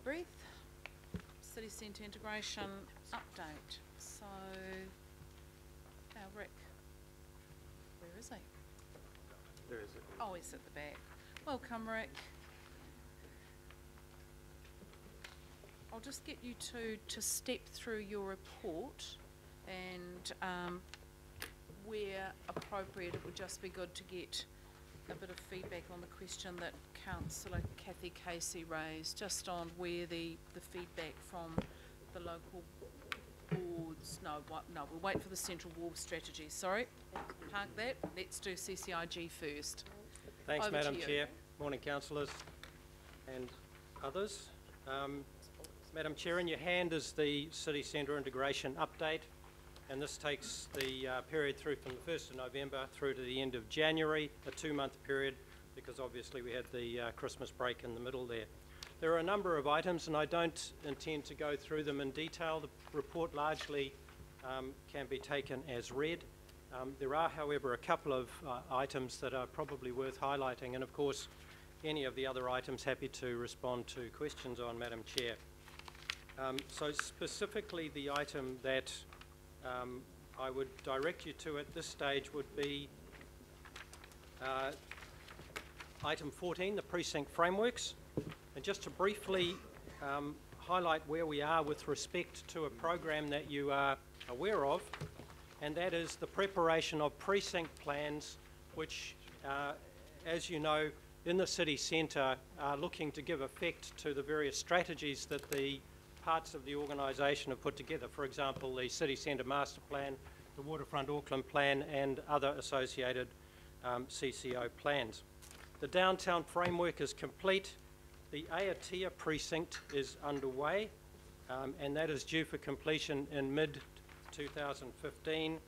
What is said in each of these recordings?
breath. City Centre integration update. So, now Rick, where is he? There is it. Oh, he's at the back. Welcome, Rick. I'll just get you to step through your report, and where appropriate, it would just be good to get a bit of feedback on the question that Councillor Kathy Casey raised, just on where the feedback from the local boards. No, we'll wait for the Central Wharf strategy. Sorry, park that. Let's do CCIG first. Thanks, Over Madam to you. Chair. Morning, councillors and others. Madam Chair, in your hand is the City Centre integration update, and this takes the period through from the 1st of November through to the end of January, a 2-month period, because obviously we had the Christmas break in the middle there. There are a number of items, and I don't intend to go through them in detail. The report largely can be taken as read. There are, however, a couple of items that are probably worth highlighting, and of course any of the other items happy to respond to questions on, Madam Chair. So specifically the item that I would direct you to at this stage would be item 14, the precinct frameworks. And just to briefly highlight where we are with respect to a program that you are aware of, and that is the preparation of precinct plans, which, as you know, in the city centre are looking to give effect to the various strategies that the parts of the organisation have put together. For example, the City Centre Master Plan, the Waterfront Auckland Plan, and other associated CCO plans. The downtown framework is complete. The Aotea precinct is underway, and that is due for completion in mid-2015,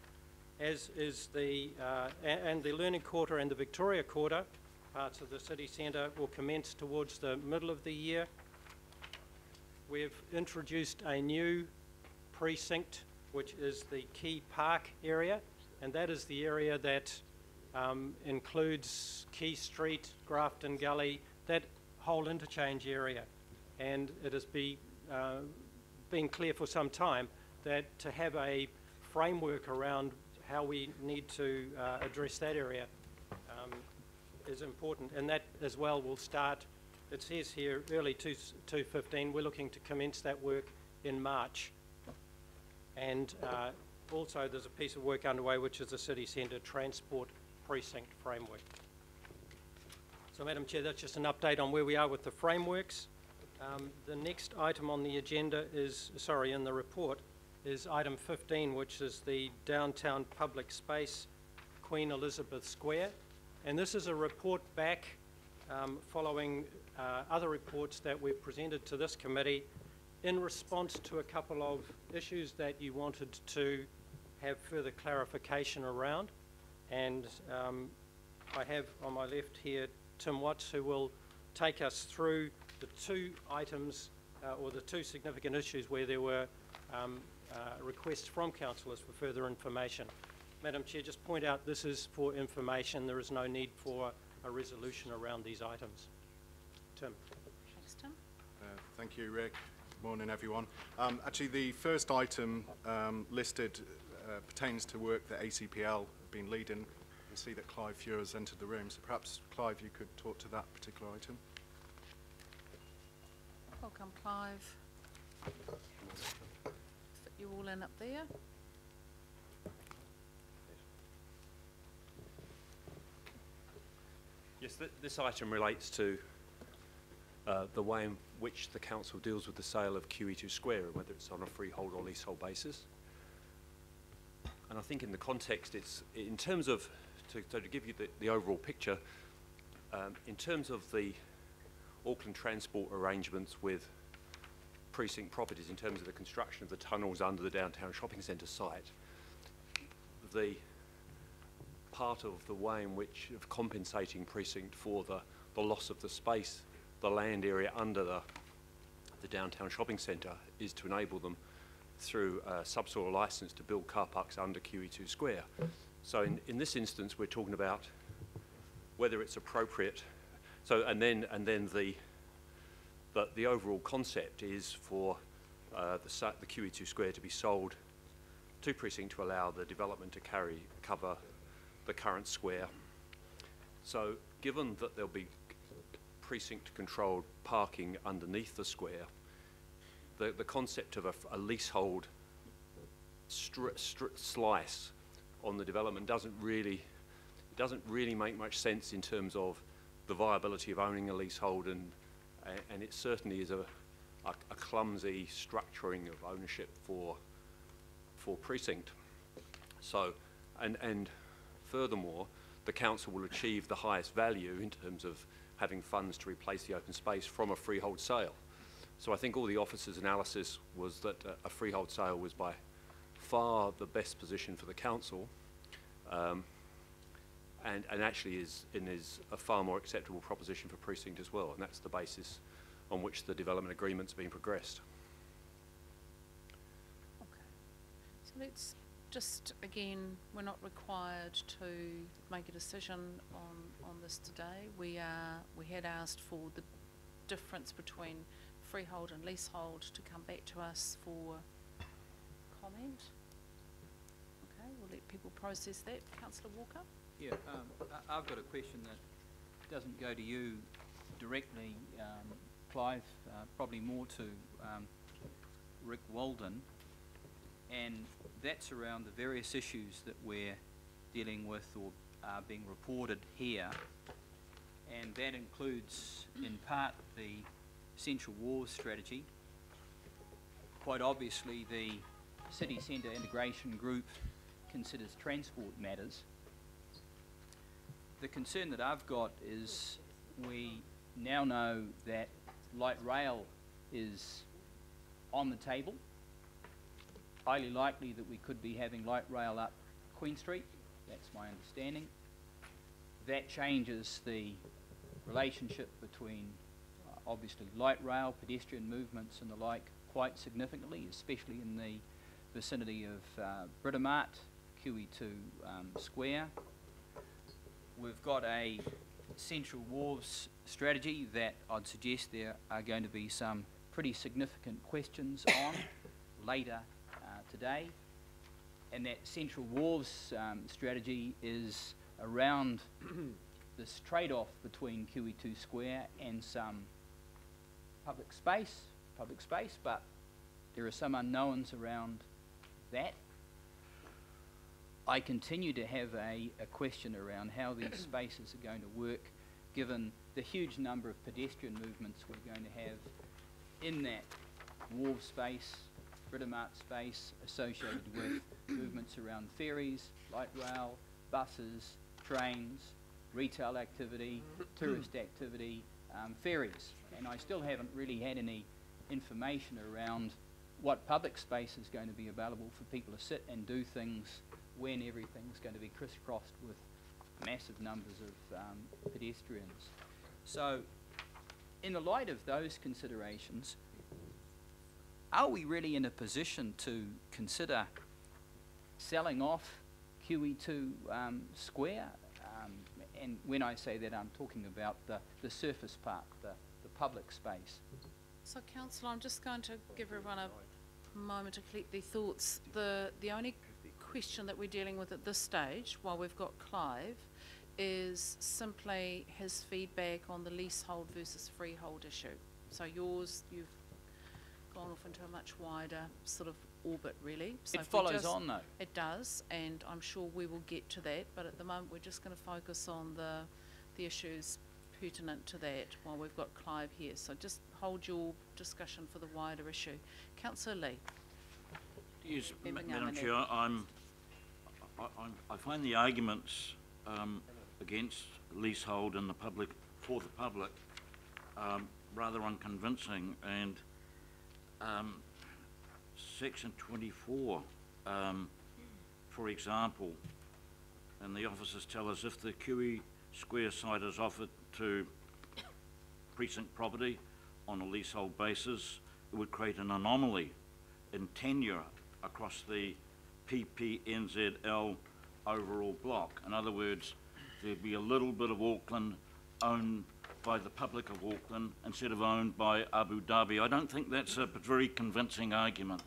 as is and the Learning Quarter and the Victoria Quarter, parts of the city centre, will commence towards the middle of the year. We've introduced a new precinct, which is the Key Park area, and that is the area that includes Key Street, Grafton Gully, that whole interchange area. And it has been clear for some time that to have a framework around how we need to address that area is important, and that as well will start. It says here early 2015. We're looking to commence that work in March. And also there's a piece of work underway which is the City Centre Transport Precinct Framework. So Madam Chair, that's just an update on where we are with the frameworks. The next item on the agenda is, in the report, is item 15, which is the downtown public space, Queen Elizabeth Square. And this is a report back following other reports that we've presented to this committee in response to a couple of issues that you wanted to have further clarification around. And I have on my left here Tim Watts, who will take us through the two items or the two significant issues where there were requests from councillors for further information. Madam Chair, just point out this is for information. There is no need for a resolution around these items. Tim. Thanks, Tim. Thank you, Rick. Good morning, everyone. Actually, the first item listed pertains to work that ACPL have been leading. You see that Clive Fuhr has entered the room, so perhaps, Clive, you could talk to that particular item. Welcome, Clive. Fit you all in up there. Yes, this item relates to the way in which the council deals with the sale of QE2 Square, and whether it's on a freehold or leasehold basis. And I think in the context, it's in terms of, to give you the overall picture, in terms of the Auckland transport arrangements with precinct properties, in terms of the construction of the tunnels under the downtown shopping centre site, the part of the way in which of compensating precinct for the loss of the space, the land area under the downtown shopping centre, is to enable them through a subsoil licence to build car parks under QE2 Square. So in this instance, we're talking about whether it's appropriate. So and then the But the overall concept is for the QE2 square to be sold to precinct to allow the development to cover the current square. So given that there'll be precinct controlled parking underneath the square, the concept of a leasehold slice on the development doesn't really make much sense in terms of the viability of owning a leasehold, and it certainly is a clumsy structuring of ownership for precinct. So, and furthermore, the council will achieve the highest value in terms of having funds to replace the open space from a freehold sale. So I think all the officers' analysis was that a freehold sale was by far the best position for the council, and actually is a far more acceptable proposition for precinct as well, and that's the basis on which the development agreement's been progressed. Okay. So let's just, again, we're not required to make a decision on this today. We had asked for the difference between freehold and leasehold to come back to us for comment. Okay, we'll let people process that. Councillor Walker? Yeah, I've got a question that doesn't go to you directly, Clive, probably more to Rick Walden, and that's around the various issues that we're dealing with or are being reported here, and that includes in part the Central Wharves strategy. Quite obviously the City Centre Integration Group considers transport matters. The concern that I've got is we now know that light rail is on the table. Highly likely that we could be having light rail up Queen Street, that's my understanding. That changes the relationship between obviously light rail, pedestrian movements and the like quite significantly, especially in the vicinity of Britomart, QE2 Square. We've got a Central Wharves strategy that I'd suggest there are going to be some pretty significant questions on later today. And that Central Wharves strategy is around this trade-off between QE2 Square and some public space, but there are some unknowns around that. I continue to have a question around how these spaces are going to work, given the huge number of pedestrian movements we're going to have in that wharf space, Britomart space, associated with movements around ferries, light rail, buses, trains, retail activity, tourist activity, ferries. And I still haven't really had any information around what public space is going to be available for people to sit and do things when everything's going to be crisscrossed with massive numbers of pedestrians. So in the light of those considerations, are we really in a position to consider selling off QE2 Square? And when I say that, I'm talking about the surface part, the public space. So, Councillor, I'm just going to give everyone a moment to collect their thoughts. The only question that we're dealing with at this stage, while we've got Clive, is simply his feedback on the leasehold versus freehold issue. So yours, you've gone off into a much wider sort of orbit, really. So it follows on, though. It does, and I'm sure we will get to that, but at the moment we're just going to focus on the issues pertinent to that while we've got Clive here. So just hold your discussion for the wider issue. Councillor Lee. Yes, Madam Chair, I find the arguments against leasehold and for the public rather unconvincing, and Section 24, for example, and the officers tell us if the QE Square site is offered to precinct property on a leasehold basis, it would create an anomaly in tenure across the PPNZL overall block. In other words, there'd be a little bit of Auckland owned by the public of Auckland instead of owned by Abu Dhabi. I don't think that's a very convincing argument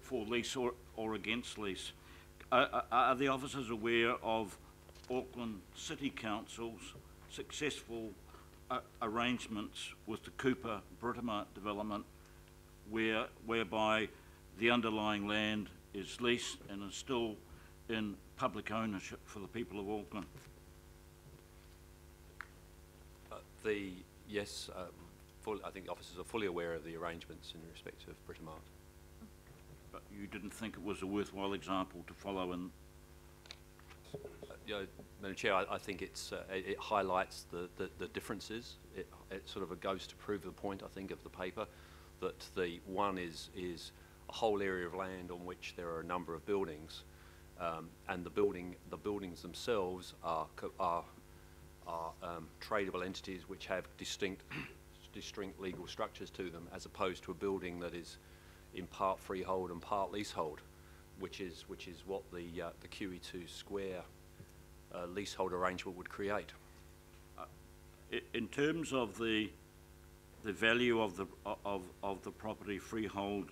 for lease or against lease. Are the officers aware of Auckland City Council's successful arrangements with the Cooper Britomart development whereby the underlying land is leased and is still in public ownership for the people of Auckland? Yes, I think officers are fully aware of the arrangements in respect of Britomart. But you didn't think it was a worthwhile example to follow in? Madam Chair, I think it highlights the differences. It sort of goes to prove the point, I think, of the paper, that the one is a whole area of land on which there are a number of buildings, and the buildings themselves are tradable entities which have distinct legal structures to them, as opposed to a building that is in part freehold and part leasehold, which is what the QE2 Square leasehold arrangement would create. In terms of the value of the property, freehold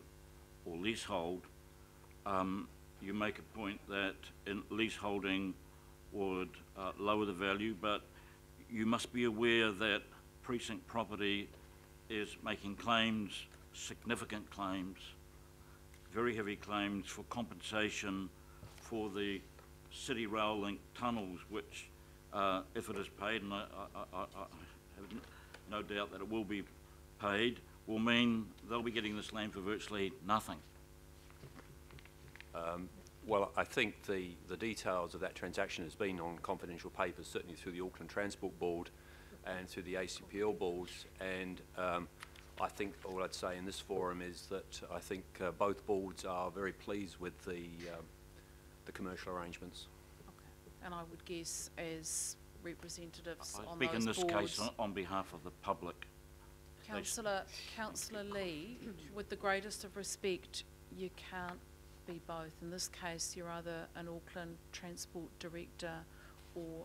or leasehold, you make a point that in leaseholding would lower the value, but you must be aware that precinct property is making claims, significant claims, very heavy claims for compensation for the City Rail Link tunnels, which, if it is paid, and I have no doubt that it will be paid, will mean they'll be getting this land for virtually nothing. Well, I think the details of that transaction has been on confidential papers, certainly through the Auckland Transport Board and through the ACPL boards, and I think all I'd say in this forum is that I think both boards are very pleased with the commercial arrangements. Okay. And I would guess as representatives I on speak those in this boards, case on behalf of the public. Councillor Lee, with the greatest of respect, you can't be both. In this case, you're either an Auckland Transport Director or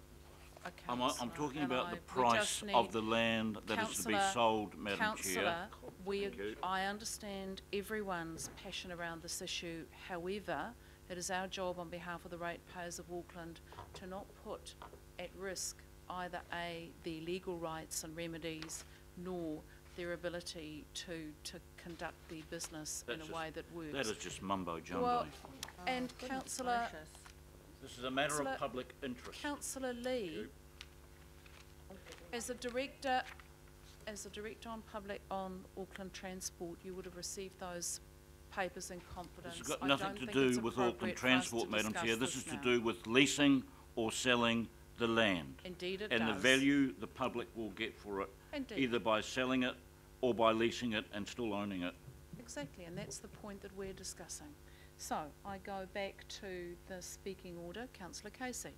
a councillor. I'm talking about the price of the land that is to be sold, Madam Chair. Councillor, I understand everyone's passion around this issue. However, it is our job on behalf of the ratepayers of Auckland to not put at risk either their legal rights and remedies, nor their ability to conduct their business in a way that works. That is just mumbo jumbo. Well, and Councillor, This is a matter of public interest. Councillor Lee, as a director on Auckland Transport, you would have received those papers in confidence. This has got nothing to do with Auckland Transport, Madam Chair. This is to do with leasing or selling the land. Indeed it does. And the value the public will get for it, Indeed. either by selling it or by leasing it and still owning it. Exactly, and that's the point that we're discussing. So, I go back to the speaking order. Councillor Casey.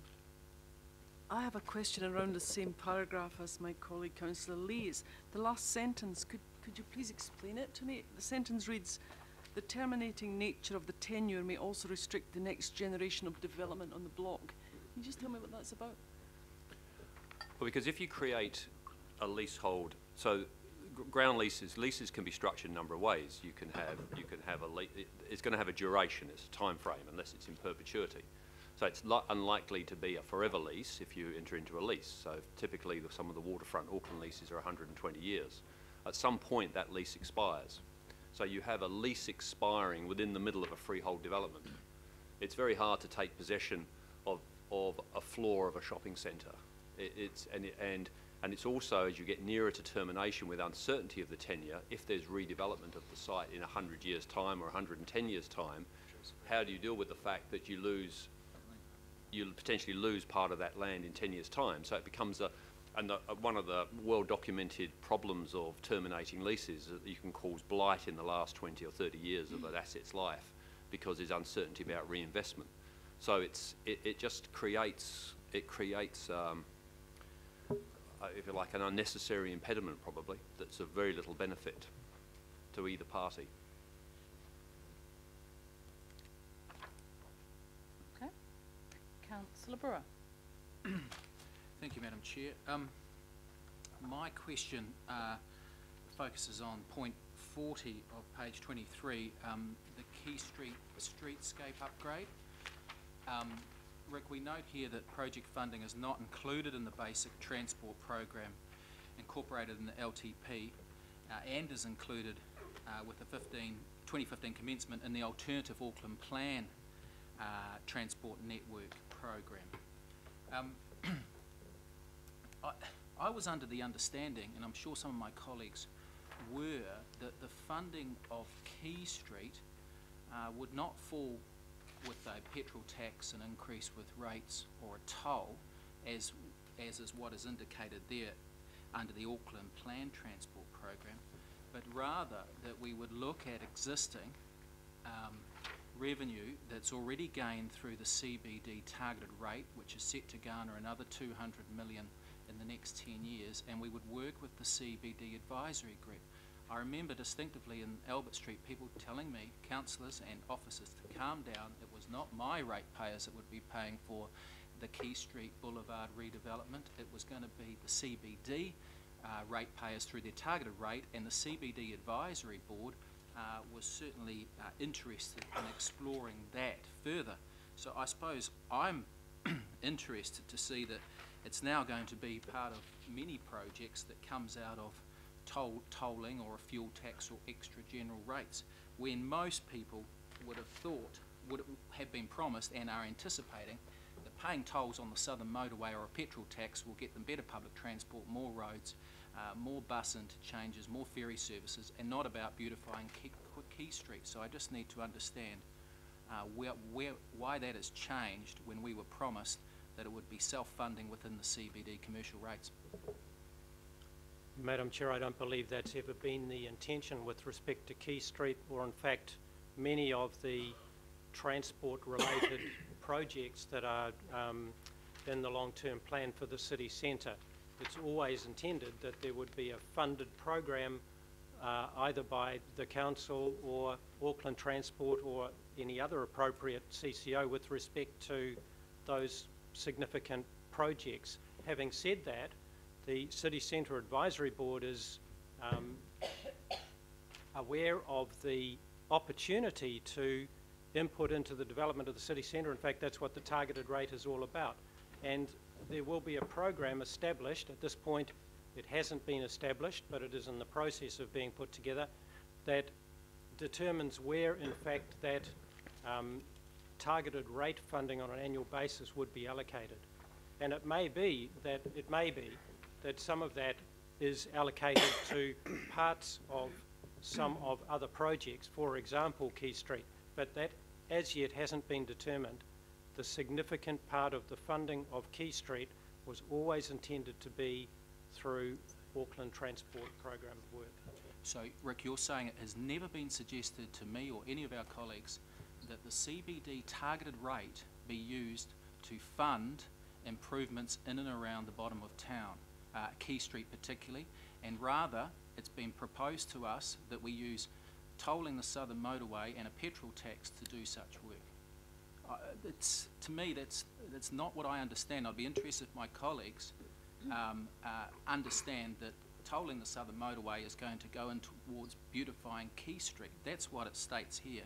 I have a question around the same paragraph as my colleague Councillor Lee's. The last sentence, could you please explain it to me? The sentence reads, "The terminating nature of the tenure may also restrict the next generation of development on the block." Can you just tell me what that's about? Well, because if you create a leasehold, so ground leases can be structured a number of ways. You can have it's going to have a duration, it's a time frame, unless it's in perpetuity. So it's unlikely to be a forever lease if you enter into a lease. So typically some of the waterfront Auckland leases are 120 years. At some point that lease expires. So you have a lease expiring within the middle of a freehold development. It's very hard to take possession of a floor of a shopping centre. And it's also, as you get nearer to termination with uncertainty of the tenure, if there's redevelopment of the site in 100 years' time or 110 years' time, how do you deal with the fact that you'll potentially lose part of that land in 10 years' time? So it becomes one of the well-documented problems of terminating leases is that you can cause blight in the last 20 or 30 years of an asset's life because there's uncertainty about reinvestment. So it just creates if you like, an unnecessary impediment probably that's of very little benefit to either party. Okay. Councillor Brewer. Thank you, Madam Chair. My question focuses on point 40 of page 23, the Key Street streetscape upgrade. Rick, we note here that project funding is not included in the basic transport program incorporated in the LTP and is included with the 2015 commencement in the alternative Auckland Plan transport network program. I was under the understanding, and I'm sure some of my colleagues were, that the funding of Key Street would not fall with a petrol tax, an increase with rates, or a toll, as is what is indicated there under the Auckland Plan Transport Program, but rather that we would look at existing revenue that's already gained through the CBD targeted rate, which is set to garner another 200 million in the next 10 years, and we would work with the CBD advisory group. I remember distinctively in Albert Street people telling me, councillors and officers, to calm down. It was not my ratepayers that would be paying for the Key Street Boulevard redevelopment. It was going to be the CBD ratepayers through their targeted rate, and the CBD advisory board was certainly interested in exploring that further. So I suppose I'm interested to see that it's now going to be part of many projects that comes out of tolling or a fuel tax or extra general rates, when most people would have thought, would have been promised and are anticipating that paying tolls on the southern motorway or a petrol tax will get them better public transport, more roads, more bus interchanges, more ferry services, and not about beautifying Key Street. So I just need to understand why that has changed when we were promised that it would be self-funding within the CBD commercial rates. Madam Chair, I don't believe that's ever been the intention with respect to Key Street, or in fact many of the transport-related projects that are in the long-term plan for the city centre. It's always intended that there would be a funded program either by the council or Auckland Transport or any other appropriate CCO with respect to those significant projects. Having said that, the City Centre Advisory Board is aware of the opportunity to input into the development of the city centre. In fact, that's what the targeted rate is all about. And there will be a program established. At this point, it hasn't been established, but it is in the process of being put together, that determines where, in fact, that targeted rate funding on an annual basis would be allocated. And it may be that some of that is allocated to parts of some of other projects, for example, Key Street, but that as yet hasn't been determined. The significant part of the funding of Key Street was always intended to be through Auckland Transport Program of work. So, Rick, you're saying it has never been suggested to me or any of our colleagues that the CBD targeted rate be used to fund improvements in and around the bottom of town, Key Street particularly, and rather it's been proposed to us that we use tolling the southern motorway and a petrol tax to do such work. To me, that's not what I understand. I'd be interested if my colleagues understand that tolling the southern motorway is going to go in towards beautifying Key Street. That's what it states here,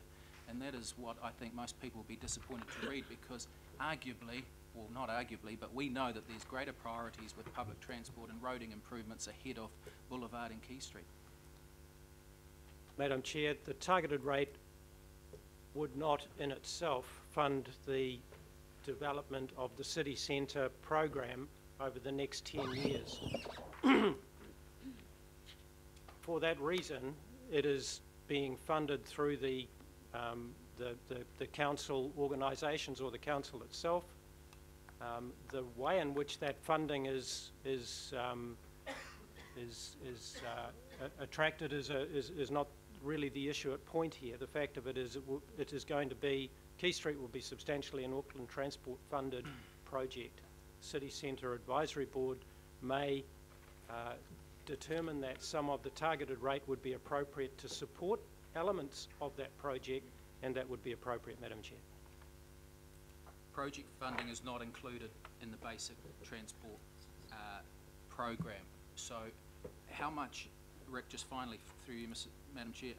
and that is what I think most people will be disappointed to read, because arguably, well, not arguably, but we know that there's greater priorities with public transport and roading improvements ahead of Boulevard and Key Street. Madam Chair, the targeted rate would not in itself fund the development of the city centre program over the next 10 years. For that reason, it is being funded through the council organisations or the council itself. The way in which that funding is attracted is not really the issue at point here. The fact of it is it is going to be, Key Street will be substantially an Auckland Transport funded project. City Centre Advisory Board may determine that some of the targeted rate would be appropriate to support elements of that project, and that would be appropriate, Madam Chair. Project funding is not included in the basic transport program. So how much, Rick, just finally through you, Madam Chair,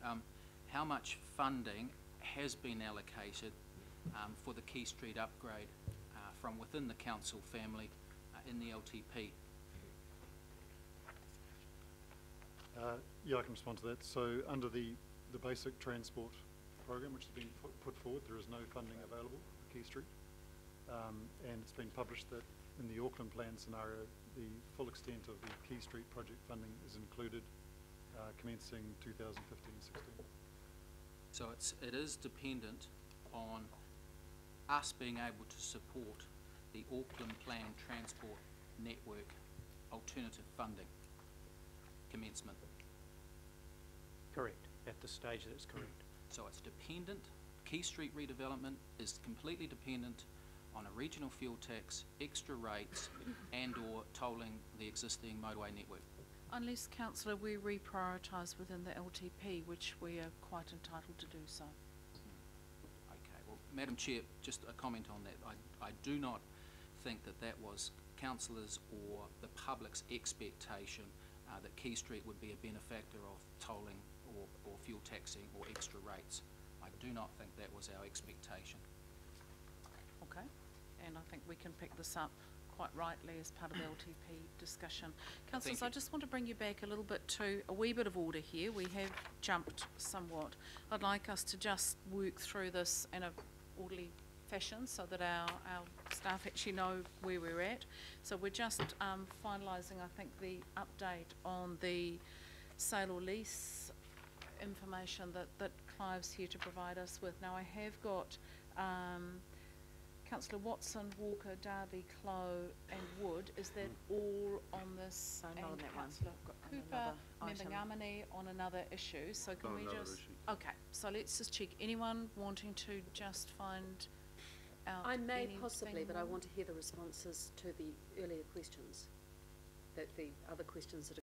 how much funding has been allocated for the Key Street upgrade from within the council family in the LTP? Yeah, I can respond to that. So under the basic transport program, which has been put forward, there is no funding available for Key Street. And it's been published that in the Auckland plan scenario, the full extent of the Key Street project funding is included commencing 2015-16. So it is dependent on us being able to support the Auckland Plan Transport Network alternative funding commencement. Correct. At this stage, that's correct. So it's dependent, Key Street redevelopment is completely dependent on a regional fuel tax, extra rates, and or tolling the existing motorway network. Unless, councillor, we reprioritise within the LTP, which we are quite entitled to do so. Okay, well, Madam Chair, just a comment on that. I do not think that that was councillors or the public's expectation that Key Street would be a benefactor of tolling or fuel taxing or extra rates. I do not think that was our expectation. Okay, and I think we can pick this up quite rightly as part of the LTP discussion. Councillors, I just want to bring you back a little bit to a wee bit of order here. We have jumped somewhat. I'd like us to just work through this in a orderly fashion so that our staff actually know where we're at. So we're just finalising, I think, the update on the sale or lease information that Clive's here to provide us with. Now, I have got Councillor Watson, Walker, Darby, Clow and Wood. Is that all on this? No, not on that one. Councillor On Cooper, another Member item. Ngamane on another issue. So can we just... Okay, so let's just check. Anyone wanting to just find out I may anything possibly, but I more? want to hear the responses to the earlier questions, the other questions that